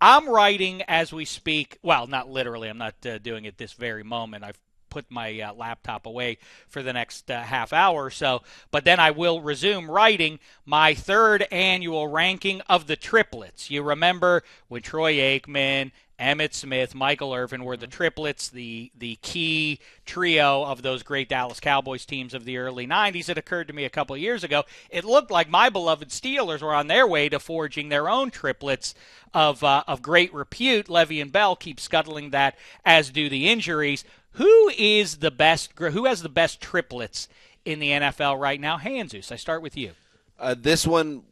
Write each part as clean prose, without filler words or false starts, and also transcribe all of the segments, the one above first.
I'm writing as we speak. Well, not literally. I'm not doing it this very moment. I've put my laptop away for the next half hour or so. But then I will resume writing my third annual ranking of the triplets. You remember when Troy Aikman, Emmitt Smith, Michael Irvin were the triplets, the key trio of those great Dallas Cowboys teams of the early 90s. It occurred to me a couple of years ago. It looked like my beloved Steelers were on their way to forging their own triplets of great repute. Levy and Bell keep scuttling that, as do the injuries. Who has the best triplets in the NFL right now? Jesus, I start with you. This one,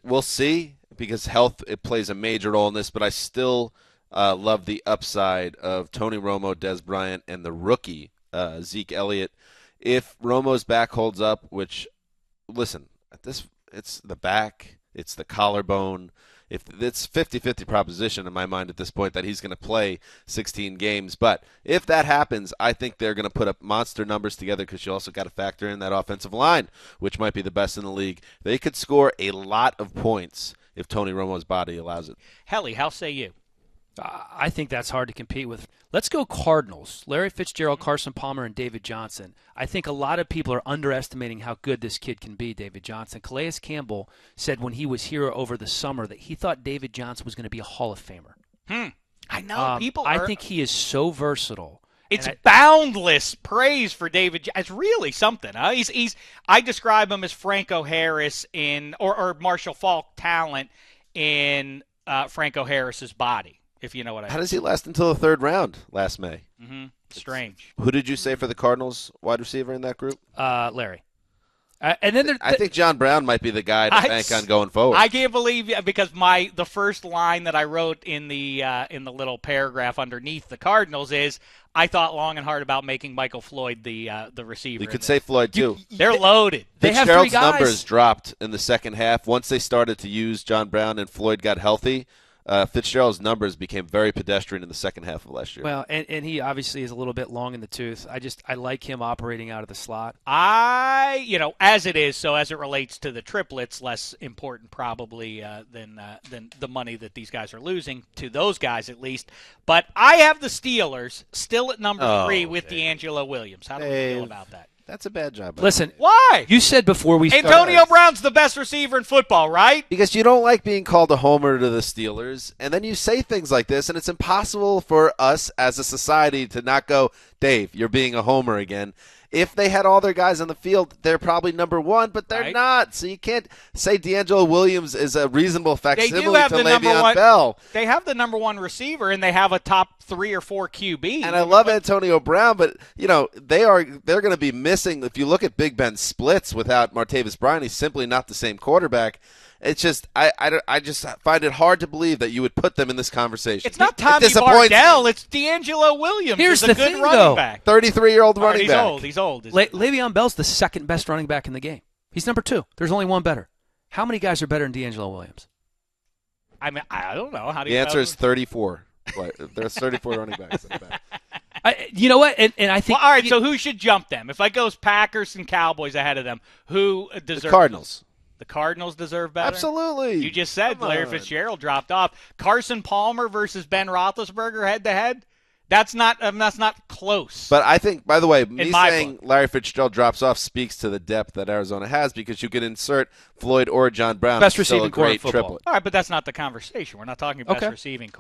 we'll see, because health it plays a major role in this, but I still love the upside of Tony Romo, Des Bryant, and the rookie, Zeke Elliott. If Romo's back holds up, which, listen, it's the back, it's the collarbone. If it's 50-50 proposition in my mind at this point that he's going to play 16 games. But if that happens, I think they're going to put up monster numbers together, because you also got to factor in that offensive line, which might be the best in the league. They could score a lot of points if Tony Romo's body allows it. Helly, how say you? I think that's hard to compete with. Let's go Cardinals. Larry Fitzgerald, Carson Palmer, and David Johnson. I think a lot of people are underestimating how good this kid can be, David Johnson. Calais Campbell said when he was here over the summer that he thought David Johnson was going to be a Hall of Famer. I know. I think he is so versatile. It's boundless praise for David. It's really something. Huh? I describe him as Franco Harris or Marshall Faulk talent in Franco Harris's body, if you know what I mean. How does he last until the third round last May? Strange. Who did you say for the Cardinals wide receiver in that group? Larry. And then I think John Brown might be the guy to bank on going forward. I can't believe, because the first line that I wrote in the little paragraph underneath the Cardinals is, I thought long and hard about making Michael Floyd the receiver. You could say Floyd too. They're loaded. They have three Fitzgerald's guys. numbers dropped in the second half once they started to use John Brown and Floyd got healthy. Fitzgerald's numbers became very pedestrian in the second half of last year. Well, and he obviously is a little bit long in the tooth. I like him operating out of the slot. As it is, so as it relates to the triplets, less important probably than the money that these guys are losing, to those guys at least. But I have the Steelers still at number 3 with D'Angelo Williams. How do we feel about that? That's a bad job. Listen, why? You said before we started. Antonio Brown's the best receiver in football, right? Because you don't like being called a homer to the Steelers, and then you say things like this, and it's impossible for us as a society to not go, Dave, you're being a homer again. If they had all their guys on the field, they're probably number 1, but they're not. So you can't say D'Angelo Williams is a reasonable facsimile to Le'Veon Bell. They have the number 1 receiver, and they have a top 3 or 4 QB. And I love Antonio Brown, but they're going to be missing. If you look at Big Ben's splits without Martavis Bryant, he's simply not the same quarterback. It's just I just find it hard to believe that you would put them in this conversation. It's not Tommy Bardell. It's D'Angelo Williams. Here's the the good thing, running though. back. 33-year-old running back. He's old. Le'Veon Bell's the second best running back in the game. He's number 2. There's only one better. How many guys are better than D'Angelo Williams? I mean, I don't know. The answer is 34. There's 34 running backs in the back. You know what? And I think. Well, all right. So who should jump them? If I goes Packers and Cowboys ahead of them, who deserves the Cardinals? The Cardinals deserve better? Absolutely. You just said Larry Fitzgerald dropped off. Carson Palmer versus Ben Roethlisberger head-to-head? That's not close. But I think, by the way, me saying book, Larry Fitzgerald drops off speaks to the depth that Arizona has, because you can insert Floyd or John Brown. Best receiving core in football. Triplet. All right, but that's not the conversation. We're not talking best receiving core.